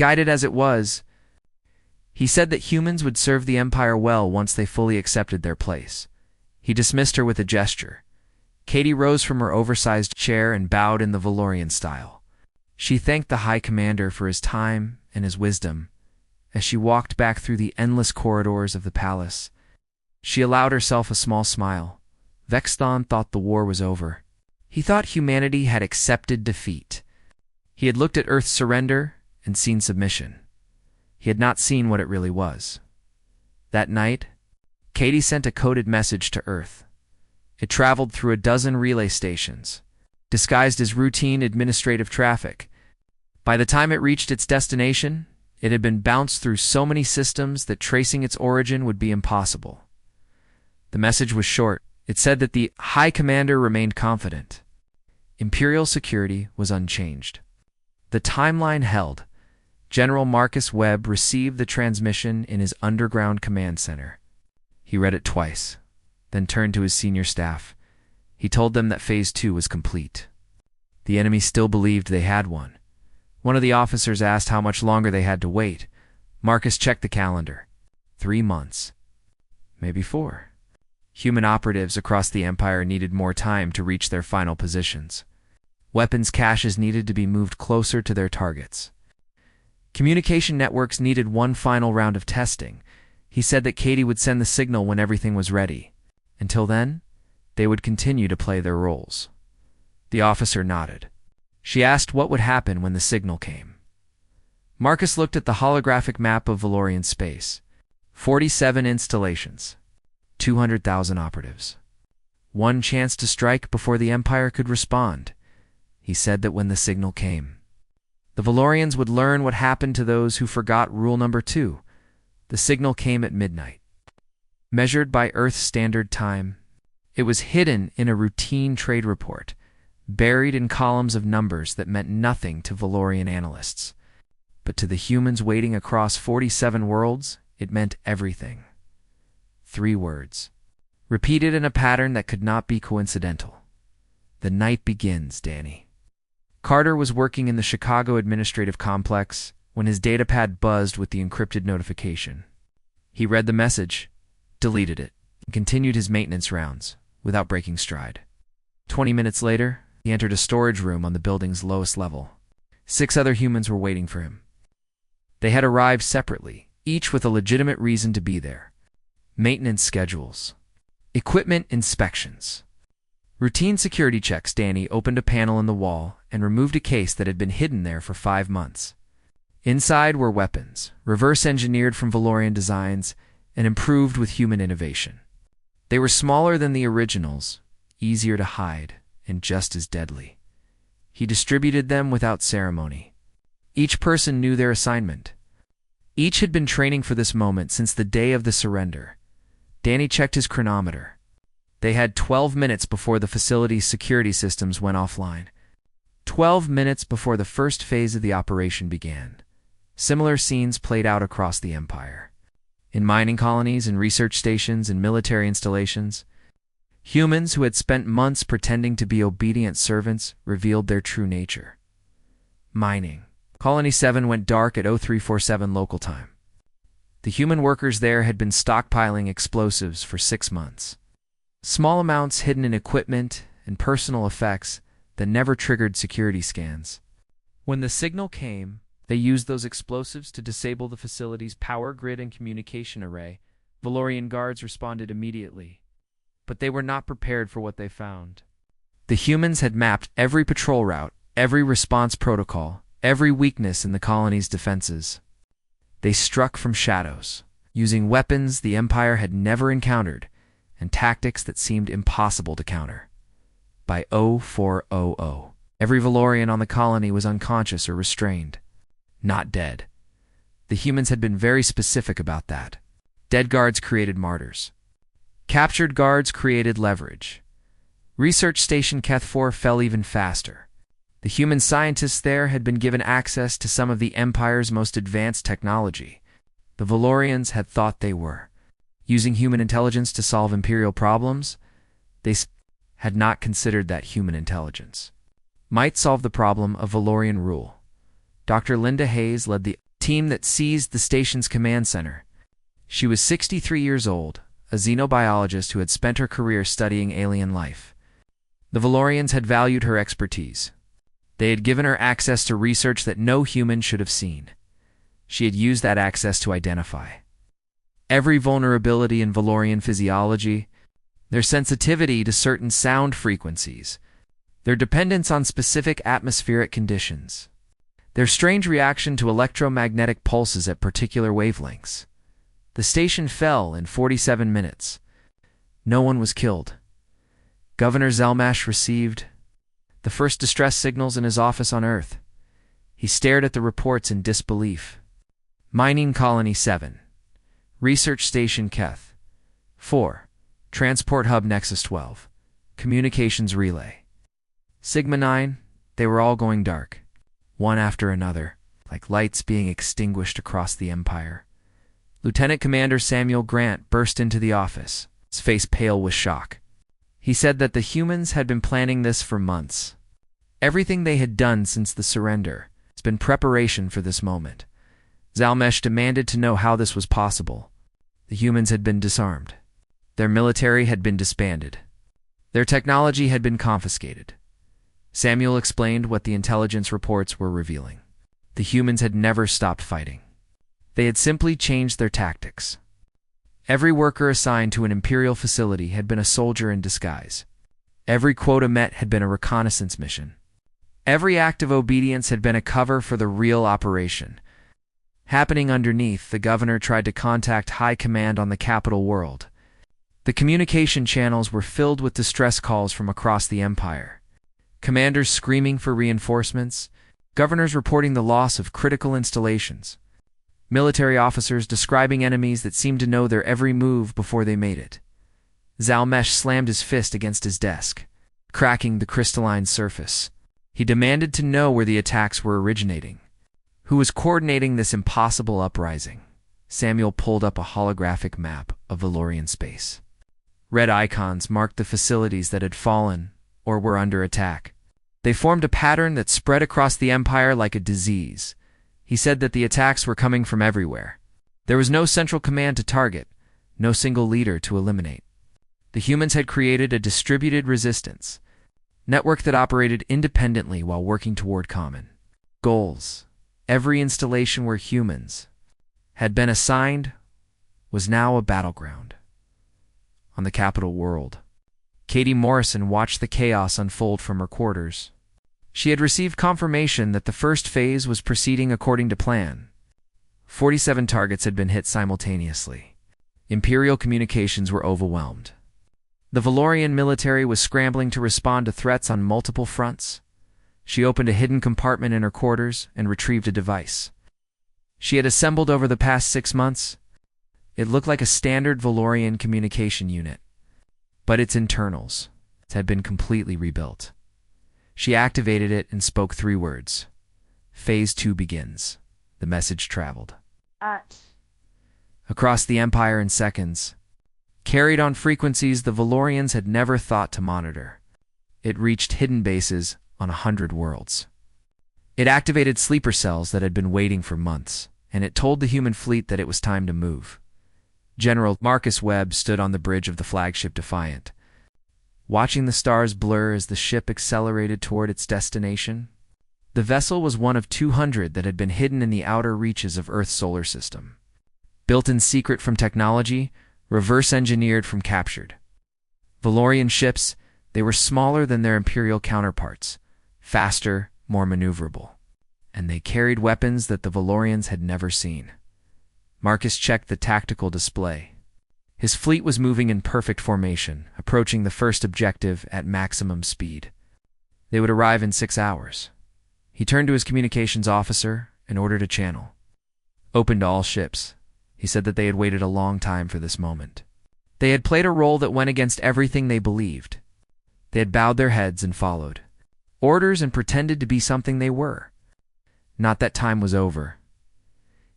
Guided as it was, he said that humans would serve the Empire well once they fully accepted their place. He dismissed her with a gesture. Katie rose from her oversized chair and bowed in the Valorian style. She thanked the High Commander for his time and his wisdom. As she walked back through the endless corridors of the palace, she allowed herself a small smile. Vexthon thought the war was over. He thought humanity had accepted defeat. He had looked at Earth's surrender and seen submission. He had not seen what it really was. That night, Katie sent a coded message to Earth. It traveled through a dozen relay stations, disguised as routine administrative traffic. By the time it reached its destination, it had been bounced through so many systems that tracing its origin would be impossible. The message was short. It said that the High Commander remained confident. Imperial security was unchanged. The timeline held. General Marcus Webb received the transmission in his underground command center. He read it twice, then turned to his senior staff. He told them that Phase 2 was complete. The enemy still believed they had won. One of the officers asked how much longer they had to wait. Marcus checked the calendar. 3 months. Maybe 4. Human operatives across the Empire needed more time to reach their final positions. Weapons caches needed to be moved closer to their targets. Communication networks needed one final round of testing. He said that Katie would send the signal when everything was ready. Until then, they would continue to play their roles. The officer nodded. She asked what would happen when the signal came. Marcus looked at the holographic map of Valorian space. 47 installations. 200,000 operatives. One chance to strike before the Empire could respond. He said that when the signal came, the Valorians would learn what happened to those who forgot rule number 2. The signal came at midnight. Measured by Earth Standard Time, it was hidden in a routine trade report, buried in columns of numbers that meant nothing to Valorian analysts. But to the humans waiting across 47 worlds, it meant everything. 3 words, repeated in a pattern that could not be coincidental. The night begins, Danny. Carter was working in the Chicago administrative complex when his datapad buzzed with the encrypted notification. He read the message, deleted it, and continued his maintenance rounds without breaking stride. 20 minutes later, he entered a storage room on the building's lowest level. 6 other humans were waiting for him. They had arrived separately, each with a legitimate reason to be there. Maintenance schedules. Equipment inspections. Routine security checks. Danny opened a panel in the wall and removed a case that had been hidden there for 5 months. Inside were weapons, reverse-engineered from Valorian designs and improved with human innovation. They were smaller than the originals, easier to hide, and just as deadly. He distributed them without ceremony. Each person knew their assignment. Each had been training for this moment since the day of the surrender. Danny checked his chronometer. They had 12 minutes before the facility's security systems went offline. 12 minutes before the first phase of the operation began. Similar scenes played out across the Empire. In mining colonies and research stations and military installations, humans who had spent months pretending to be obedient servants revealed their true nature. Mining. Colony 7 went dark at 0347 local time. The human workers there had been stockpiling explosives for 6 months. Small amounts hidden in equipment and personal effects that never triggered security scans. When the signal came, they used those explosives to disable the facility's power grid and communication array. Valorian guards responded immediately, but they were not prepared for what they found. The humans had mapped every patrol route, every response protocol, every weakness in the colony's defenses. They struck from shadows, using weapons the Empire had never encountered and tactics that seemed impossible to counter. By 0400, every Valorian on the colony was unconscious or restrained, not dead. The humans had been very specific about that. Dead guards created martyrs. Captured guards created leverage. Research Station Keth 4 fell even faster. The human scientists there had been given access to some of the Empire's most advanced technology. The Valorians had thought they were using human intelligence to solve Imperial problems. They had not considered that human intelligence might solve the problem of Valorian rule. Dr. Linda Hayes led the team that seized the station's command center. She was 63 years old, a xenobiologist who had spent her career studying alien life. The Valorians had valued her expertise. They had given her access to research that no human should have seen. She had used that access to identify every vulnerability in Valorian physiology, their sensitivity to certain sound frequencies, their dependence on specific atmospheric conditions, their strange reaction to electromagnetic pulses at particular wavelengths. The station fell in 47 minutes. No one was killed. Governor Zelmash received the first distress signals in his office on Earth. He stared at the reports in disbelief. Mining Colony 7. Research Station Keth. 4. Transport Hub Nexus 12. Communications Relay. Sigma 9, they were all going dark, one after another, like lights being extinguished across the Empire. Lieutenant Commander Samuel Grant burst into the office, his face pale with shock. He said that the humans had been planning this for months. Everything they had done since the surrender has been preparation for this moment. Zalmesh demanded to know how this was possible. The humans had been disarmed. Their military had been disbanded. Their technology had been confiscated. Samuel explained what the intelligence reports were revealing. The humans had never stopped fighting. They had simply changed their tactics. Every worker assigned to an Imperial facility had been a soldier in disguise. Every quota met had been a reconnaissance mission. Every act of obedience had been a cover for the real operation. Happening underneath, the governor tried to contact high command on the capital world. The communication channels were filled with distress calls from across the Empire. Commanders screaming for reinforcements, governors reporting the loss of critical installations, military officers describing enemies that seemed to know their every move before they made it. Zalmesh slammed his fist against his desk, cracking the crystalline surface. He demanded to know where the attacks were originating. Who was coordinating this impossible uprising? Samuel pulled up a holographic map of Valorian space. Red icons marked the facilities that had fallen or were under attack. They formed a pattern that spread across the Empire like a disease. He said that the attacks were coming from everywhere. There was no central command to target, no single leader to eliminate. The humans had created a distributed resistance, network that operated independently while working toward common goals. Every installation where humans had been assigned was now a battleground. On the capital world, Katie Morrison watched the chaos unfold from her quarters. She had received confirmation that the first phase was proceeding according to plan. 47 targets had been hit simultaneously. Imperial communications were overwhelmed. The Valorian military was scrambling to respond to threats on multiple fronts. She opened a hidden compartment in her quarters and retrieved a device she had assembled over the past 6 months. It looked like a standard Valorian communication unit, but its internals had been completely rebuilt. She activated it and spoke 3 words. Phase 2 begins. The message traveled across the Empire in seconds, carried on frequencies the Valorians had never thought to monitor. It reached hidden bases on 100 worlds. It activated sleeper cells that had been waiting for months, and it told the human fleet that it was time to move. General Marcus Webb stood on the bridge of the flagship Defiant, watching the stars blur as the ship accelerated toward its destination. The vessel was one of 200 that had been hidden in the outer reaches of Earth's solar system. Built in secret from technology, reverse-engineered from captured. Valorian ships, they were smaller than their Imperial counterparts, faster, more maneuverable, and they carried weapons that the Valorians had never seen. Marcus checked the tactical display. His fleet was moving in perfect formation, approaching the first objective at maximum speed. They would arrive in 6 hours. He turned to his communications officer and ordered a channel. Open to all ships. He said that they had waited a long time for this moment. They had played a role that went against everything they believed. They had bowed their heads and followed orders and pretended to be something they were. Not that time was over.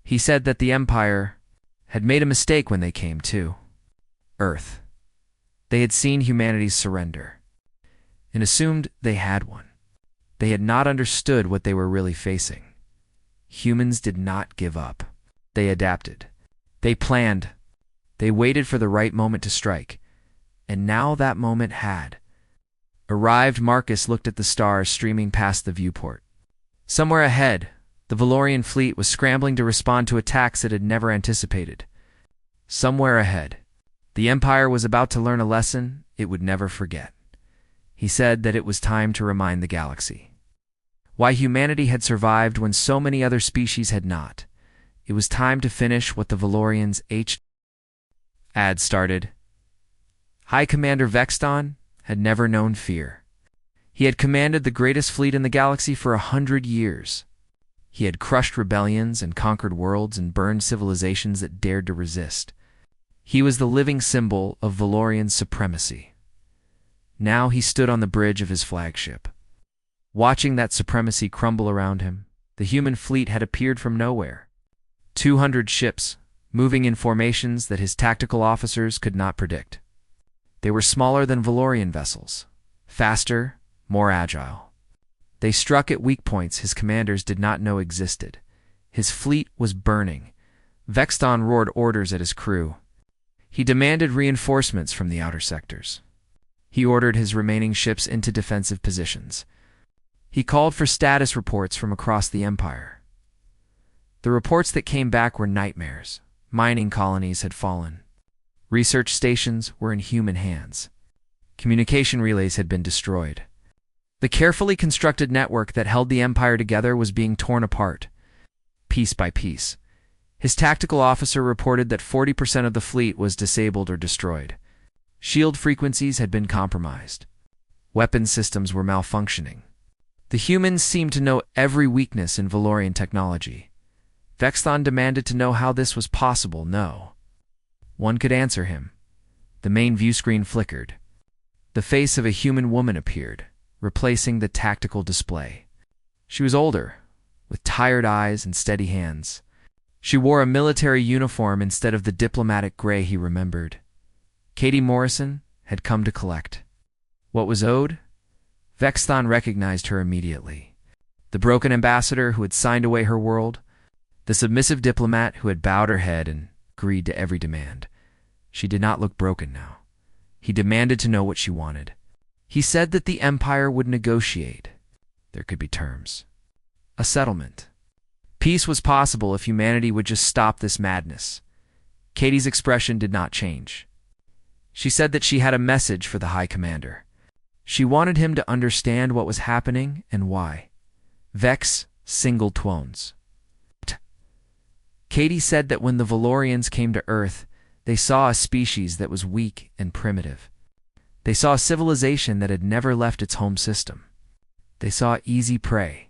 He said that the Empire had made a mistake when they came to Earth. They had seen humanity's surrender and assumed they had one. They had not understood what they were really facing. humans did not give up. They adapted. They planned. They waited for the right moment to strike. And now that moment had arrived. Marcus looked at the stars streaming past the viewport. Somewhere ahead, the Valorian fleet was scrambling to respond to attacks it had never anticipated. Somewhere ahead, the Empire was about to learn a lesson it would never forget. He said that it was time to remind the galaxy why humanity had survived when so many other species had not. It was time to finish what the Valorians had started. High Commander Vexton had never known fear. He had commanded the greatest fleet in the galaxy for 100 years. He had crushed rebellions and conquered worlds and burned civilizations that dared to resist. He was the living symbol of Valorian supremacy. Now he stood on the bridge of his flagship. Watching that supremacy crumble around him, the human fleet had appeared from nowhere. 200 ships, moving in formations that his tactical officers could not predict. They were smaller than Valorian vessels, faster, more agile. They struck at weak points his commanders did not know existed. His fleet was burning. Vexton roared orders at his crew. He demanded reinforcements from the outer sectors. He ordered his remaining ships into defensive positions. He called for status reports from across the Empire. The reports that came back were nightmares. Mining colonies had fallen. Research stations were in human hands. Communication relays had been destroyed. The carefully constructed network that held the Empire together was being torn apart, piece by piece. His tactical officer reported that 40% of the fleet was disabled or destroyed. Shield frequencies had been compromised. Weapon systems were malfunctioning. The humans seemed to know every weakness in Valorian technology. Vexton demanded to know how this was possible. No one could answer him. The main view screen flickered. The face of a human woman appeared, replacing the tactical display. She was older, with tired eyes and steady hands. She wore a military uniform instead of the diplomatic gray he remembered. Katie Morrison had come to collect what was owed. Vexton recognized her immediately. The broken ambassador who had signed away her world, the submissive diplomat who had bowed her head and agreed to every demand. She did not look broken now. He demanded to know what she wanted. He said that the Empire would negotiate. There could be terms. A settlement. Peace was possible if humanity would just stop this madness. Katie's expression did not change. She said that she had a message for the High Commander. She wanted him to understand what was happening and why. Vex single tones. Katie said that when the Valorians came to Earth, they saw a species that was weak and primitive. They saw a civilization that had never left its home system. They saw easy prey.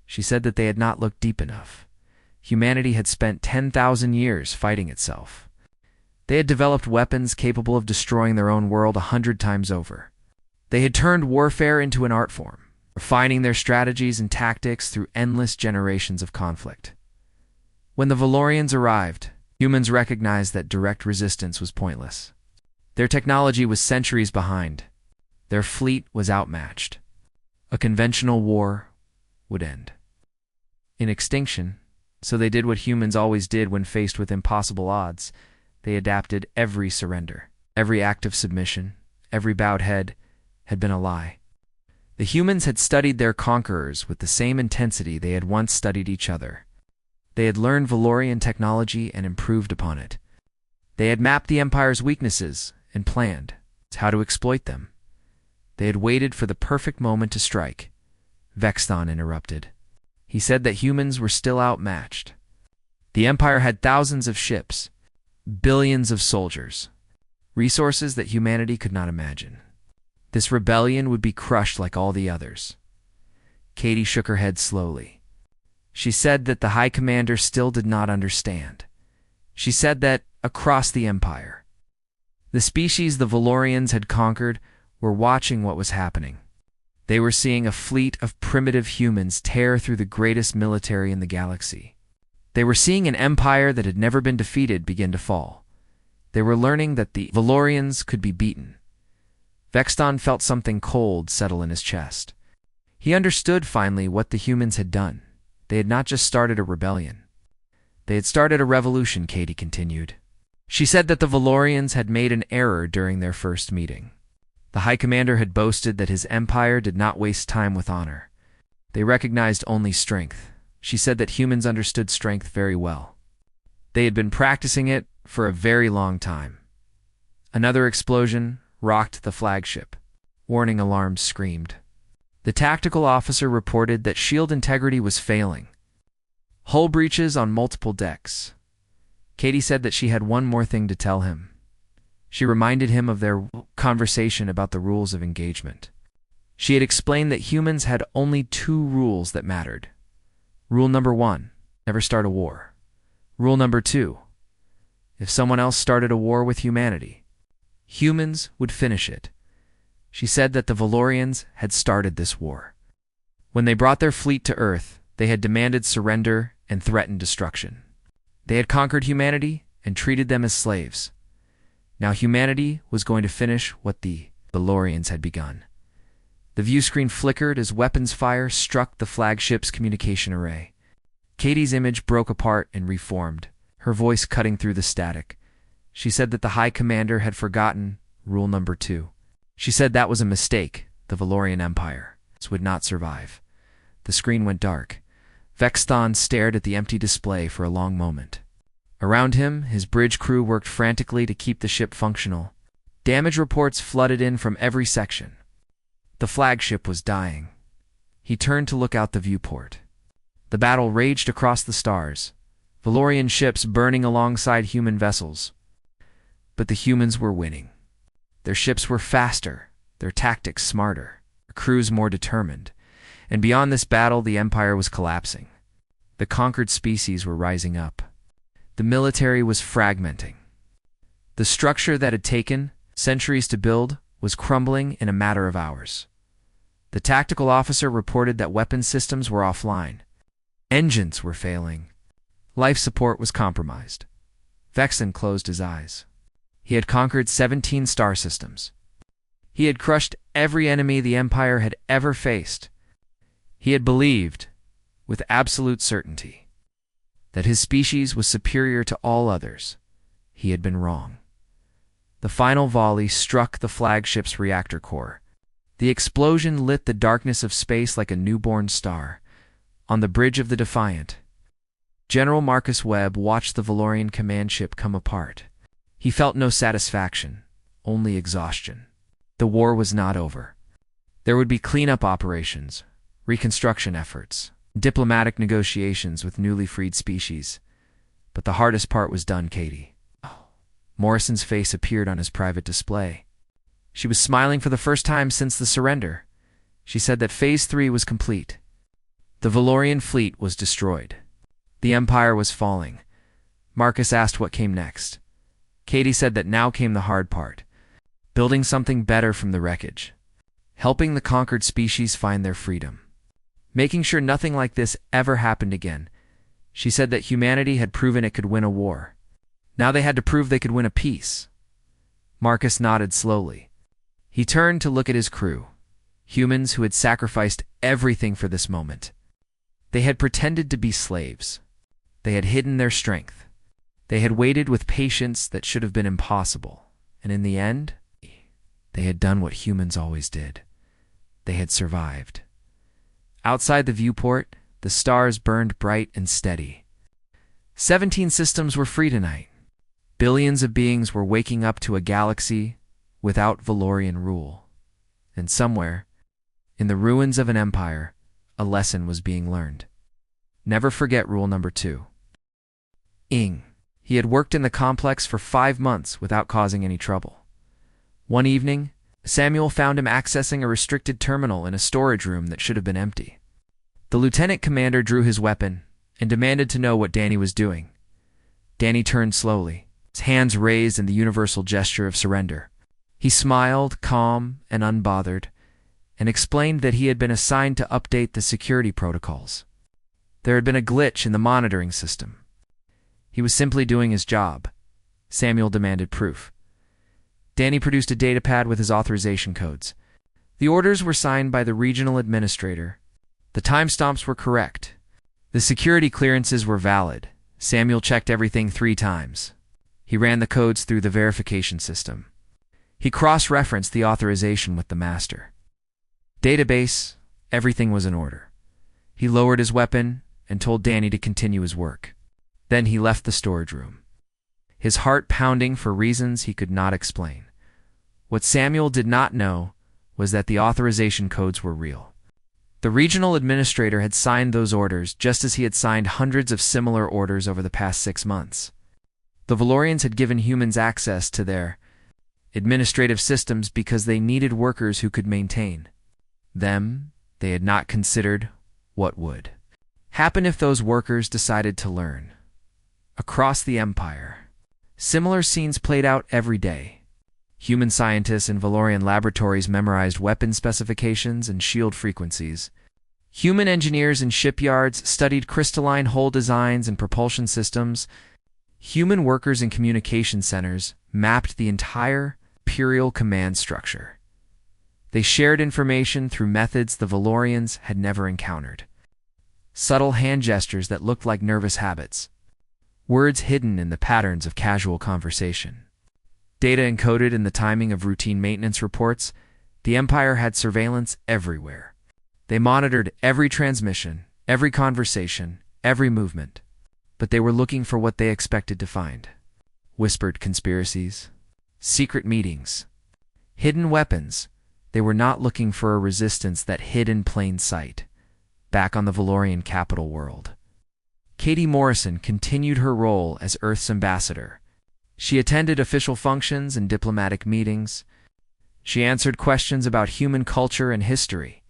She said that they had not looked deep enough. Humanity had spent 10,000 years fighting itself. They had developed weapons capable of destroying their own world 100 times over. They had turned warfare into an art form, refining their strategies and tactics through endless generations of conflict. When the Valorians arrived, humans recognized that direct resistance was pointless. Their technology was centuries behind. Their fleet was outmatched. A conventional war would end in extinction, so they did what humans always did when faced with impossible odds. They adapted. Every surrender, every act of submission, every bowed head had been a lie. The humans had studied their conquerors with the same intensity they had once studied each other. They had learned Valorian technology and improved upon it. They had mapped the Empire's weaknesses and planned how to exploit them. They had waited for the perfect moment to strike. Vexton interrupted. He said that humans were still outmatched. The Empire had thousands of ships, billions of soldiers, resources that humanity could not imagine. This rebellion would be crushed like all the others. Katie shook her head slowly. She said that the High Commander still did not understand. She said that, across the Empire, the species the Valorians had conquered were watching what was happening. They were seeing a fleet of primitive humans tear through the greatest military in the galaxy. They were seeing an empire that had never been defeated begin to fall. They were learning that the Valorians could be beaten. Vexton felt something cold settle in his chest. He understood finally what the humans had done. They had not just started a rebellion. They had started a revolution, Katie continued. She said that the Valorians had made an error during their first meeting. The High Commander had boasted that his empire did not waste time with honor. They recognized only strength. She said that humans understood strength very well. They had been practicing it for a very long time. Another explosion rocked the flagship. Warning alarms screamed. The tactical officer reported that shield integrity was failing. Hull breaches on multiple decks. Katie said that she had one more thing to tell him. She reminded him of their conversation about the rules of engagement. She had explained that humans had only 2 rules that mattered. Rule number 1, never start a war. Rule number 2, if someone else started a war with humanity, humans would finish it. She said that the Valorians had started this war. When they brought their fleet to Earth, they had demanded surrender and threatened destruction. They had conquered humanity and treated them as slaves. Now humanity was going to finish what the Valorians had begun. The view screen flickered as weapons fire struck the flagship's communication array. Katie's image broke apart and reformed, her voice cutting through the static. She said that the High Commander had forgotten rule number 2. She said that was a mistake. The Valorian Empire would not survive. The screen went dark. Vexthon stared at the empty display for a long moment. Around him, his bridge crew worked frantically to keep the ship functional. Damage reports flooded in from every section. The flagship was dying. He turned to look out the viewport. The battle raged across the stars, Valorian ships burning alongside human vessels. But the humans were winning. Their ships were faster, their tactics smarter, their crews more determined. And beyond this battle, the Empire was collapsing. The conquered species were rising up. The military was fragmenting. The structure that had taken centuries to build was crumbling in a matter of hours. The tactical officer reported that weapon systems were offline. Engines were failing. Life support was compromised. Vexen closed his eyes. He had conquered 17 star systems. He had crushed every enemy the Empire had ever faced. He had believed, with absolute certainty, that his species was superior to all others. He had been wrong. The final volley struck the flagship's reactor core. The explosion lit the darkness of space like a newborn star. On the bridge of the Defiant, General Marcus Webb watched the Valorian command ship come apart. He felt no satisfaction, only exhaustion. The war was not over. There would be cleanup operations, reconstruction efforts, diplomatic negotiations with newly freed species. But the hardest part was done, Katie. Morrison's face appeared on his private display. She was smiling for the first time since the surrender. She said that Phase 3 was complete. The Valorian fleet was destroyed. The Empire was falling. Marcus asked what came next. Katie said that now came the hard part. Building something better from the wreckage. Helping the conquered species find their freedom. Making sure nothing like this ever happened again. She said that humanity had proven it could win a war. Now they had to prove they could win a peace. Marcus nodded slowly. He turned to look at his crew. Humans who had sacrificed everything for this moment. They had pretended to be slaves. They had hidden their strength. They had waited with patience that should have been impossible. And in the end, they had done what humans always did. They had survived. Outside the viewport, the stars burned bright and steady. 17 systems were free tonight. Billions of beings were waking up to a galaxy without Valorian rule. And somewhere, in the ruins of an empire, a lesson was being learned. Never forget rule number 2. Ing. He had worked in the complex for 5 months without causing any trouble. One evening, Samuel found him accessing a restricted terminal in a storage room that should have been empty. The lieutenant commander drew his weapon and demanded to know what Danny was doing. Danny turned slowly, his hands raised in the universal gesture of surrender. He smiled, calm and unbothered, and explained that he had been assigned to update the security protocols. There had been a glitch in the monitoring system. He was simply doing his job. Samuel demanded proof. Danny produced a datapad with his authorization codes. The orders were signed by the regional administrator. The timestamps were correct. The security clearances were valid. Samuel checked everything 3 times. He ran the codes through the verification system. He cross-referenced the authorization with the master. Database, everything was in order. He lowered his weapon and told Danny to continue his work. Then he left the storage room, his heart pounding for reasons he could not explain. What Samuel did not know was that the authorization codes were real. The regional administrator had signed those orders just as he had signed hundreds of similar orders over the past 6 months. The Valorians had given humans access to their administrative systems because they needed workers who could maintain them. They had not considered what would happen if those workers decided to learn. Across the Empire, similar scenes played out every day. Human scientists in Valorian laboratories memorized weapon specifications and shield frequencies. Human engineers in shipyards studied crystalline hull designs and propulsion systems. Human workers in communication centers mapped the entire Imperial command structure. They shared information through methods the Valorians had never encountered. Subtle hand gestures that looked like nervous habits. Words hidden in the patterns of casual conversation. Data encoded in the timing of routine maintenance reports. The Empire had surveillance everywhere. They monitored every transmission, every conversation, every movement. But they were looking for what they expected to find. Whispered conspiracies, secret meetings, hidden weapons. They were not looking for a resistance that hid in plain sight. Back on the Valorian capital world, Katie Morrison continued her role as Earth's ambassador. She attended official functions and diplomatic meetings. She answered questions about human culture and history.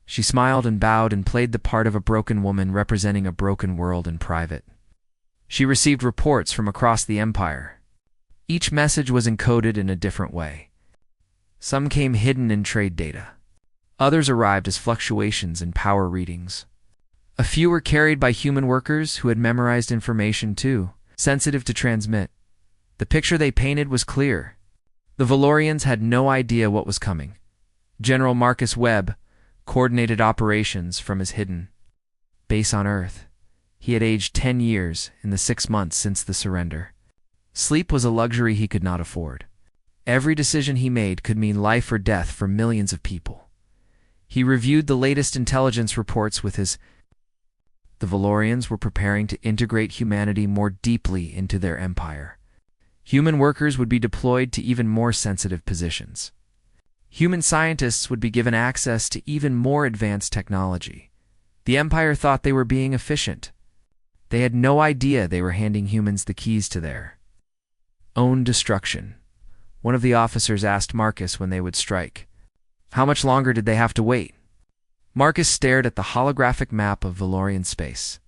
She smiled and bowed and played the part of a broken woman representing a broken world in private. She received reports from across the Empire. Each message was encoded in a different way. Some came hidden in trade data. Others arrived as fluctuations in power readings. A few were carried by human workers who had memorized information too, sensitive to transmit. The picture they painted was clear. The Valorians had no idea what was coming. General Marcus Webb coordinated operations from his hidden base on Earth. He had aged 10 years in the 6 months since the surrender. Sleep was a luxury he could not afford. Every decision he made could mean life or death for millions of people. He reviewed the latest intelligence reports with his. The Valorians were preparing to integrate humanity more deeply into their empire. Human workers would be deployed to even more sensitive positions. Human scientists would be given access to even more advanced technology. The Empire thought they were being efficient. They had no idea they were handing humans the keys to their own destruction. One of the officers asked Marcus when they would strike. How much longer did they have to wait? Marcus stared at the holographic map of Valorian space.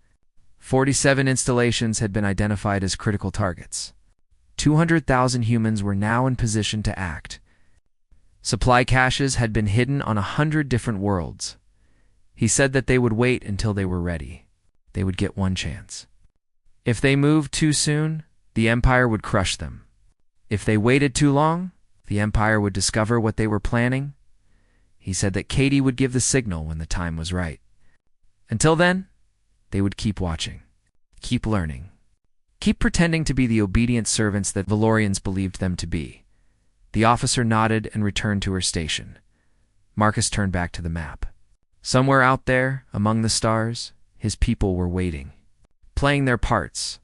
47 installations had been identified as critical targets. 200,000 humans were now in position to act. Supply caches had been hidden on 100 different worlds. He said that they would wait until they were ready. They would get one chance. If they moved too soon, the Empire would crush them. If they waited too long, the Empire would discover what they were planning. He said that Katie would give the signal when the time was right. Until then, they would keep watching, keep learning, keep pretending to be the obedient servants that Valorians believed them to be. The officer nodded and returned to her station. Marcus turned back to the map. Somewhere out there, among the stars, his people were waiting, playing their parts,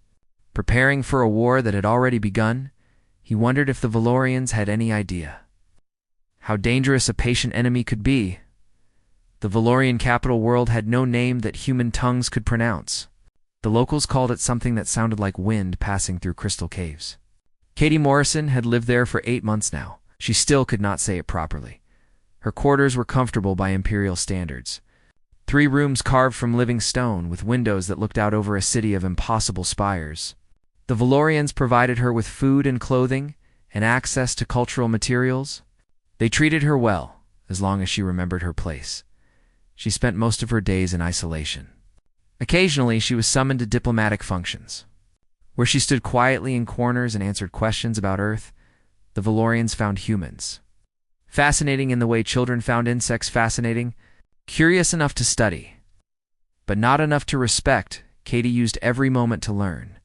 preparing for a war that had already begun. He wondered if the Valorians had any idea how dangerous a patient enemy could be. The Valorian capital world had no name that human tongues could pronounce. The locals called it something that sounded like wind passing through crystal caves. Katie Morrison had lived there for 8 months now. She still could not say it properly. Her quarters were comfortable by imperial standards. 3 rooms carved from living stone with windows that looked out over a city of impossible spires. The Valorians provided her with food and clothing and access to cultural materials. They treated her well, as long as she remembered her place. She spent most of her days in isolation. Occasionally, she was summoned to diplomatic functions, where she stood quietly in corners and answered questions about Earth. The Valorians found humans fascinating in the way children found insects fascinating, curious enough to study. but not enough to respect. Katie used every moment to learn.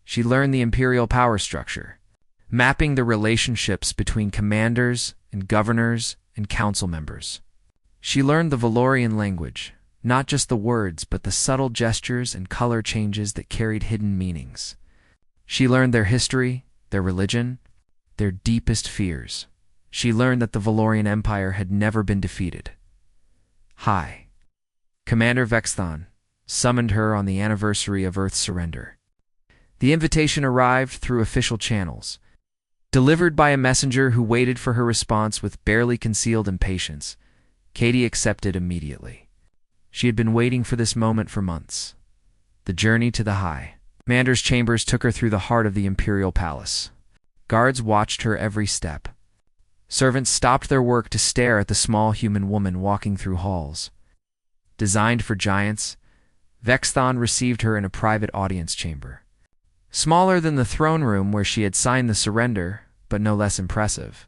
She learned the Imperial power structure, mapping the relationships between commanders and governors and council members. She learned the Valorian language, not just the words, but the subtle gestures and color changes that carried hidden meanings. She learned their history, their religion, their deepest fears. She learned that the Valorian Empire had never been defeated. Hi. Commander Vexthon summoned her on the anniversary of Earth's surrender. The invitation arrived through official channels, delivered by a messenger who waited for her response with barely concealed impatience. Katie accepted immediately. She had been waiting for this moment for months. The journey to the High Commander's chambers took her through the heart of the Imperial Palace. Guards watched her every step. Servants stopped their work to stare at the small human woman walking through halls. Designed for giants, Vexthon received her in a private audience chamber. Smaller than the throne room where she had signed the surrender, but no less impressive.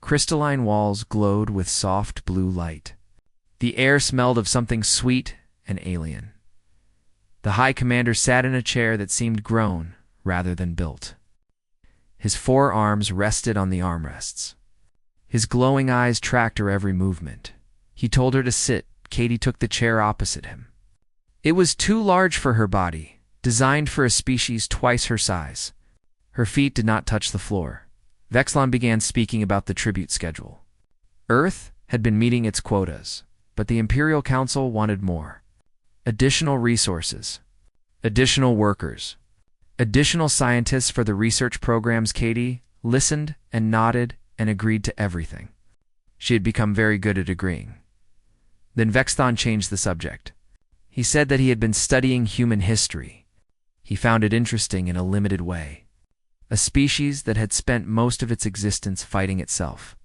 Crystalline walls glowed with soft blue light. The air smelled of something sweet and alien. The High Commander sat in a chair that seemed grown rather than built. His forearms rested on the armrests. His glowing eyes tracked her every movement. He told her to sit. Katie took the chair opposite him. It was too large for her body, designed for a species twice her size. Her feet did not touch the floor. Vexthon began speaking about the tribute schedule. Earth had been meeting its quotas, but the Imperial Council wanted more. Additional resources, additional workers, additional scientists for the research programs. Katie listened and nodded and agreed to everything. She had become very good at agreeing. Then Vexthon changed the subject. He said that he had been studying human history. He found it interesting in a limited way. A species that had spent most of its existence fighting itself,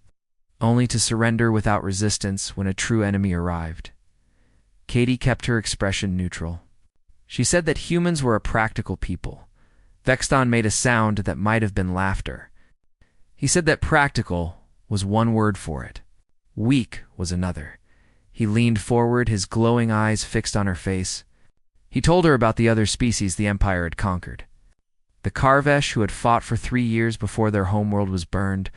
only to surrender without resistance when a true enemy arrived. Katie kept her expression neutral. She said that humans were a practical people. Vexthon made a sound that might have been laughter. He said that practical was one word for it. Weak was another. He leaned forward, his glowing eyes fixed on her face. He told her about the other species the Empire had conquered. The Karvesh, who had fought for 3 years before their homeworld was burned.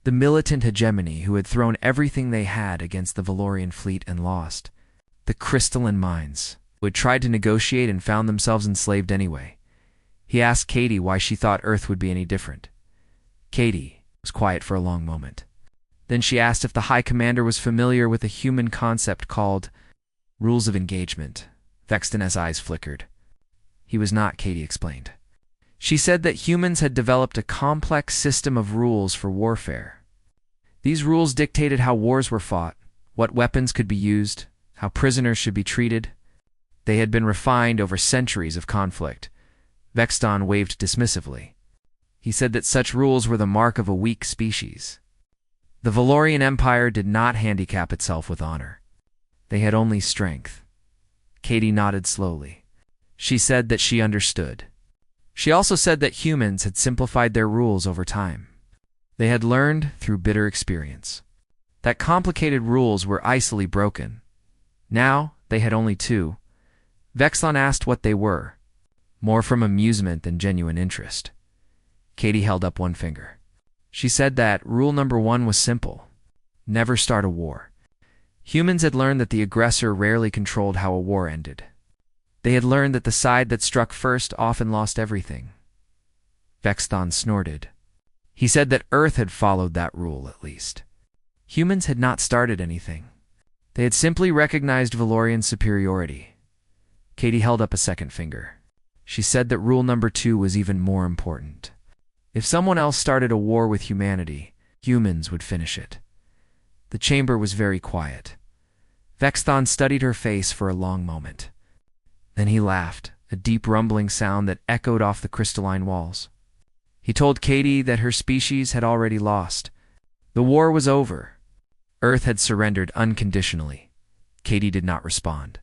The militant hegemony, who had thrown everything they had against the Valorian fleet and lost. The crystalline minds, who had tried to negotiate and found themselves enslaved anyway. He asked Katie why she thought Earth would be any different. Katie was quiet for a long moment. Then she asked if the High Commander was familiar with a human concept called rules of engagement. Vexthon's eyes flickered. He was not, Katie explained. She said that humans had developed a complex system of rules for warfare. These rules dictated how wars were fought, what weapons could be used, how prisoners should be treated. They had been refined over centuries of conflict. Vexthon waved dismissively. He said that such rules were the mark of a weak species. The Valorian Empire did not handicap itself with honor. They had only strength. Katie nodded slowly. She said that she understood. She also said that humans had simplified their rules over time. They had learned through bitter experience that complicated rules were icily broken. Now they had only 2. Vexthon asked what they were, more from amusement than genuine interest. Katie held up one finger. She said that rule number 1 was simple: never start a war. Humans had learned that the aggressor rarely controlled how a war ended. They had learned that the side that struck first often lost everything. Vexthon snorted. He said that Earth had followed that rule, at least. Humans had not started anything. They had simply recognized Valorian superiority. Katie held up a second finger. She said that rule number 2 was even more important. If someone else started a war with humanity, humans would finish it. The chamber was very quiet. Vexthon studied her face for a long moment. Then he laughed, a deep rumbling sound that echoed off the crystalline walls. He told Katie that her species had already lost. The war was over. Earth had surrendered unconditionally. Katie did not respond.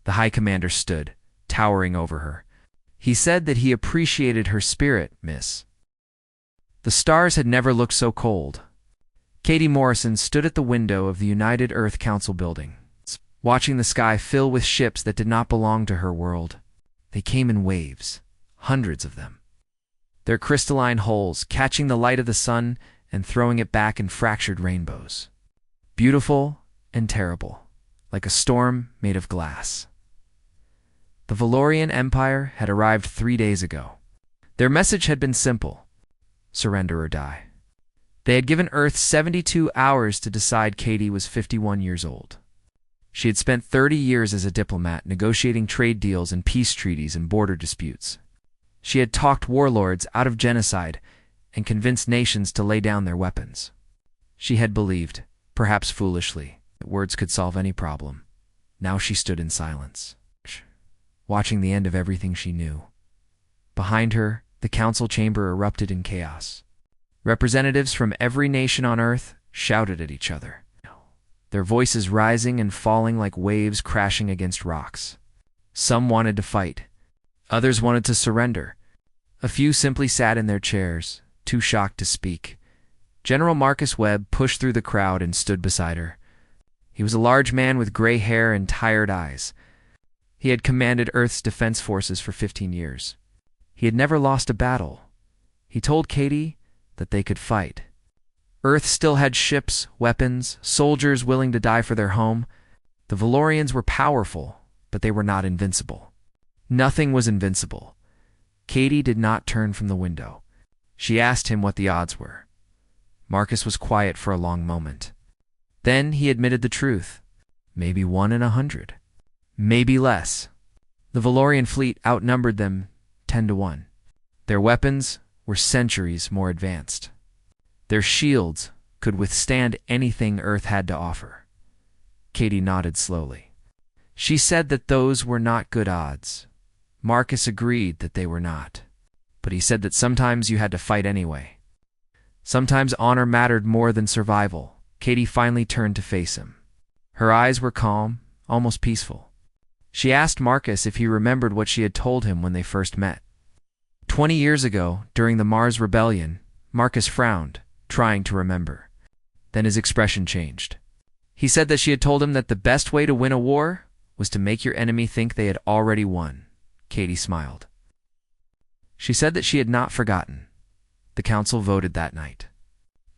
The High Commander stood, towering over her. He said that he appreciated her spirit, miss. The stars had never looked so cold. Katie Morrison stood at the window of the United Earth Council building. watching the sky fill with ships that did not belong to her world. They came in waves, hundreds of them. Their crystalline hulls catching the light of the sun and throwing it back in fractured rainbows. Beautiful and terrible, like a storm made of glass. The Valorian Empire had arrived 3 days ago. Their message had been simple: surrender or die. They had given Earth 72 hours to decide. Katie was 51 years old. She had spent 30 years as a diplomat negotiating trade deals and peace treaties and border disputes. She had talked warlords out of genocide and convinced nations to lay down their weapons. She had believed, perhaps foolishly, that words could solve any problem. Now she stood in silence, watching the end of everything she knew. Behind her, the council chamber erupted in chaos. Representatives from every nation on Earth shouted at each other, their voices rising and falling like waves crashing against rocks. Some wanted to fight. Others wanted to surrender. A few simply sat in their chairs, too shocked to speak. General Marcus Webb pushed through the crowd and stood beside her. He was a large man with gray hair and tired eyes. He had commanded Earth's defense forces for 15 years. He had never lost a battle. He told Katie that they could fight. Earth still had ships, weapons, soldiers willing to die for their home. The Valorians were powerful, but they were not invincible. Nothing was invincible. Katie did not turn from the window. She asked him what the odds were. Marcus was quiet for a long moment. Then he admitted the truth. Maybe 1 in 100. Maybe less. The Valorian fleet outnumbered them 10 to 1. Their weapons were centuries more advanced. Their shields could withstand anything Earth had to offer. Katie nodded slowly. She said that those were not good odds. Marcus agreed that they were not. But he said that sometimes you had to fight anyway. Sometimes honor mattered more than survival. Katie finally turned to face him. Her eyes were calm, almost peaceful. She asked Marcus if he remembered what she had told him when they first met. 20 years ago, during the Mars Rebellion, Marcus frowned, trying to remember. Then his expression changed. He said that she had told him that the best way to win a war was to make your enemy think they had already won. Katie smiled. She said that she had not forgotten. The council voted that night.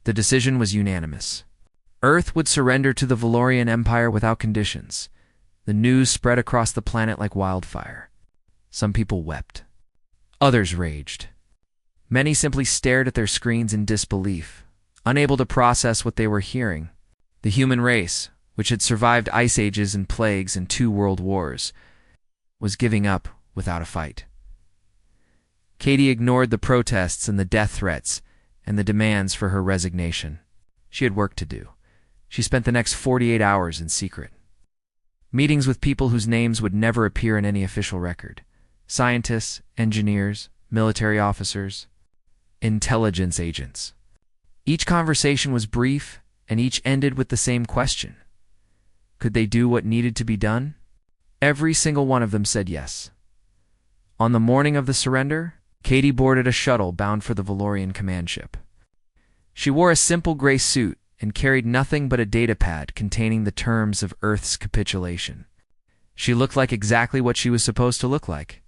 The decision was unanimous. Earth would surrender to the Valorian Empire without conditions. The news spread across the planet like wildfire. Some people wept. Others raged. Many simply stared at their screens in disbelief, unable to process what they were hearing. The human race, which had survived ice ages and plagues and 2 world wars, was giving up without a fight. Katie ignored the protests and the death threats and the demands for her resignation. She had work to do. She spent the next 48 hours in secret. Meetings with people whose names would never appear in any official record. Scientists, engineers, military officers, intelligence agents. Each conversation was brief, and each ended with the same question. Could they do what needed to be done? Every single one of them said yes. On the morning of the surrender, Katie boarded a shuttle bound for the Valorian command ship. She wore a simple gray suit and carried nothing but a datapad containing the terms of Earth's capitulation. She looked like exactly what she was supposed to look like: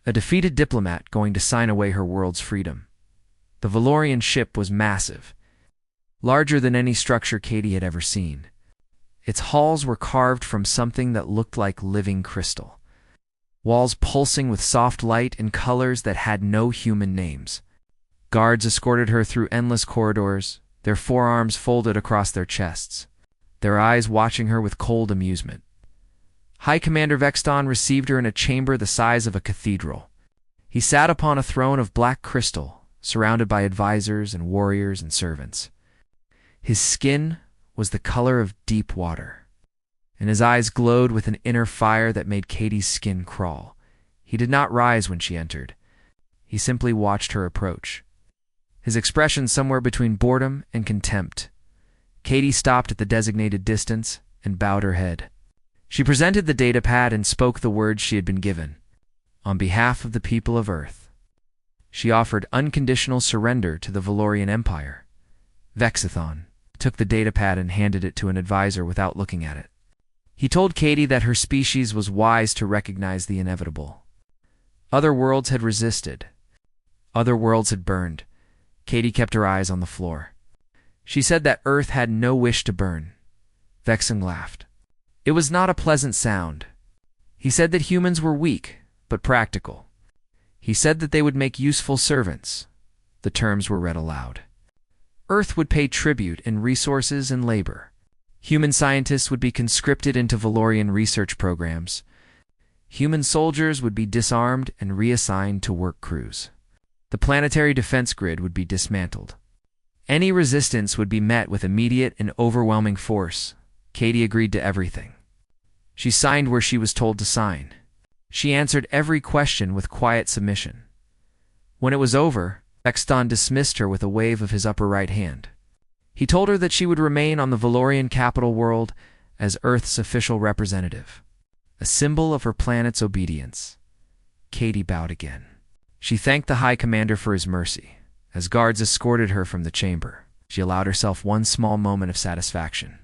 a defeated diplomat going to sign away her world's freedom. The Valorian ship was massive, larger than any structure Katie had ever seen. Its halls were carved from something that looked like living crystal, walls pulsing with soft light and colors that had no human names. Guards escorted her through endless corridors, their forearms folded across their chests, their eyes watching her with cold amusement. High Commander Vexton received her in a chamber the size of a cathedral. He sat upon a throne of black crystal, surrounded by advisors and warriors and servants. His skin was the color of deep water, and his eyes glowed with an inner fire that made Katie's skin crawl. He did not rise when she entered. He simply watched her approach, his expression somewhere between boredom and contempt. Katie stopped at the designated distance and bowed her head. She presented the datapad and spoke the words she had been given. On behalf of the people of Earth, she offered unconditional surrender to the Valorian Empire. Vexithon took the datapad and handed it to an advisor without looking at it. He told Katie that her species was wise to recognize the inevitable. Other worlds had resisted. Other worlds had burned. Katie kept her eyes on the floor. She said that Earth had no wish to burn. Vexen laughed. It was not a pleasant sound. He said that humans were weak, but practical. He said that they would make useful servants. The terms were read aloud. Earth would pay tribute in resources and labor. Human scientists would be conscripted into Valorian research programs. Human soldiers would be disarmed and reassigned to work crews. The planetary defense grid would be dismantled. Any resistance would be met with immediate and overwhelming force. Katie agreed to everything. She signed where she was told to sign. She answered every question with quiet submission. When it was over, Vexen dismissed her with a wave of his upper right hand. He told her that she would remain on the Valorian capital world as Earth's official representative, a symbol of her planet's obedience. Katie bowed again. She thanked the High Commander for his mercy. As guards escorted her from the chamber, she allowed herself one small moment of satisfaction.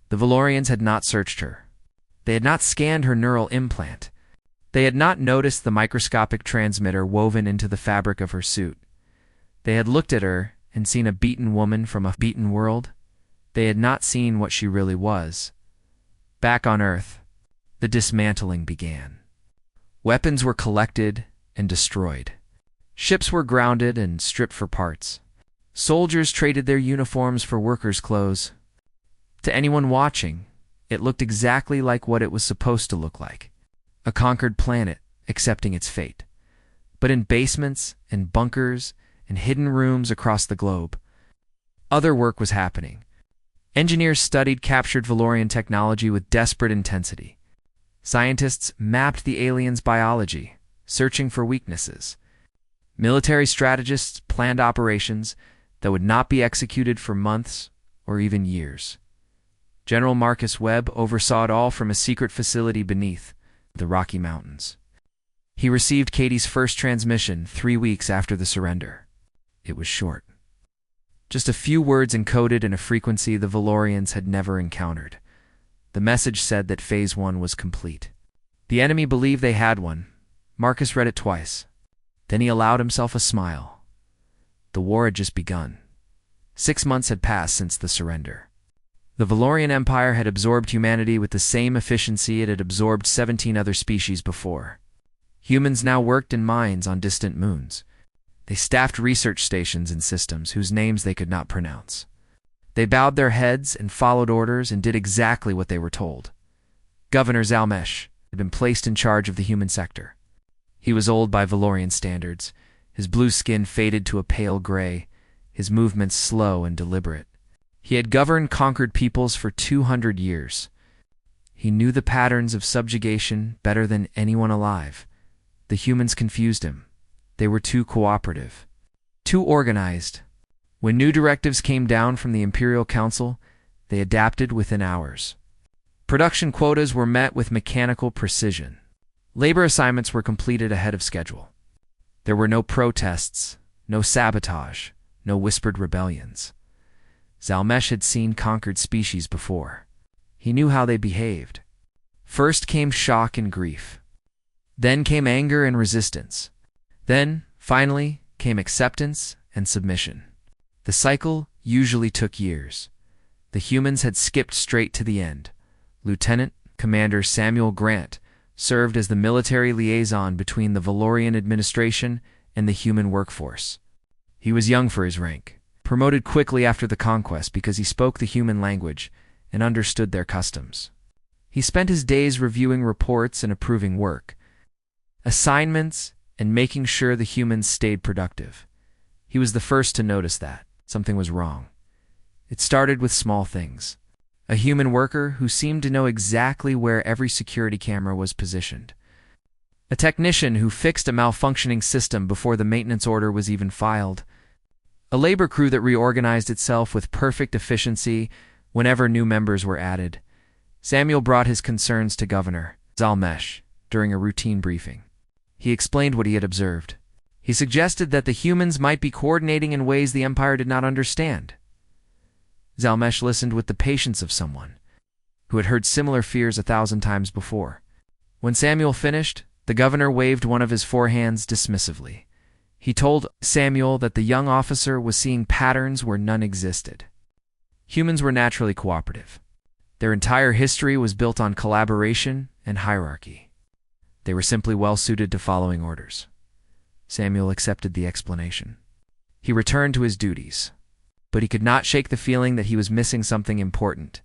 The Valorians had not searched her. They had not scanned her neural implant. They had not noticed the microscopic transmitter woven into the fabric of her suit. They had looked at her and seen a beaten woman from a beaten world. They had not seen what she really was. Back on Earth, the dismantling began. Weapons were collected and destroyed. Ships were grounded and stripped for parts. Soldiers traded their uniforms for workers' clothes. To anyone watching, it looked exactly like what it was supposed to look like. A conquered planet accepting its fate. But in basements and bunkers and hidden rooms across the globe, other work was happening. Engineers studied captured Valorian technology with desperate intensity. Scientists mapped the aliens' biology, searching for weaknesses. Military strategists planned operations that would not be executed for months or even years. General Marcus Webb oversaw it all from a secret facility beneath the Rocky Mountains. He received Katie's first transmission 3 weeks after the surrender. It was short. Just a few words encoded in a frequency the Valorians had never encountered. The message said that Phase 1 was complete. The enemy believed they had one. Marcus read it twice. Then he allowed himself a smile. The war had just begun. 6 months had passed since the surrender. The Valorian Empire had absorbed humanity with the same efficiency it had absorbed 17 other species before. Humans now worked in mines on distant moons. They staffed research stations in systems whose names they could not pronounce. They bowed their heads and followed orders and did exactly what they were told. Governor Zalmesh had been placed in charge of the human sector. He was old by Valorian standards. His blue skin faded to a pale gray, his movements slow and deliberate. He had governed conquered peoples for 200 years. He knew the patterns of subjugation better than anyone alive. The humans confused him. They were too cooperative, too organized. When new directives came down from the Imperial Council, they adapted within hours. Production quotas were met with mechanical precision. Labor assignments were completed ahead of schedule. There were no protests, no sabotage, no whispered rebellions. Zalmesh had seen conquered species before. He knew how they behaved. First came shock and grief. Then came anger and resistance. Then, finally, came acceptance and submission. The cycle usually took years. The humans had skipped straight to the end. Lieutenant Commander Samuel Grant served as the military liaison between the Valorian administration and the human workforce. He was young for his rank, promoted quickly after the conquest because he spoke the human language and understood their customs. He spent his days reviewing reports and approving work, assignments, and making sure the humans stayed productive. He was the first to notice that something was wrong. It started with small things. A human worker who seemed to know exactly where every security camera was positioned. A technician who fixed a malfunctioning system before the maintenance order was even filed. A labor crew that reorganized itself with perfect efficiency whenever new members were added. Samuel brought his concerns to Governor Zalmesh during a routine briefing. He explained what he had observed. He suggested that the humans might be coordinating in ways the Empire did not understand. Zalmesh listened with the patience of someone who had heard similar fears 1,000 times before. When Samuel finished, the governor waved one of his forehands dismissively. He told Samuel that the young officer was seeing patterns where none existed. Humans were naturally cooperative. Their entire history was built on collaboration and hierarchy. They were simply well-suited to following orders. Samuel accepted the explanation. He returned to his duties, but he could not shake the feeling that he was missing something important.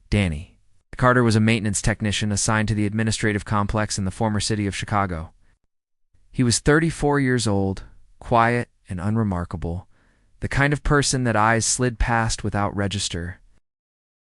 Danny. Carter was a maintenance technician assigned to the administrative complex in the former city of Chicago. He was 34 years old, quiet and unremarkable, the kind of person that eyes slid past without register.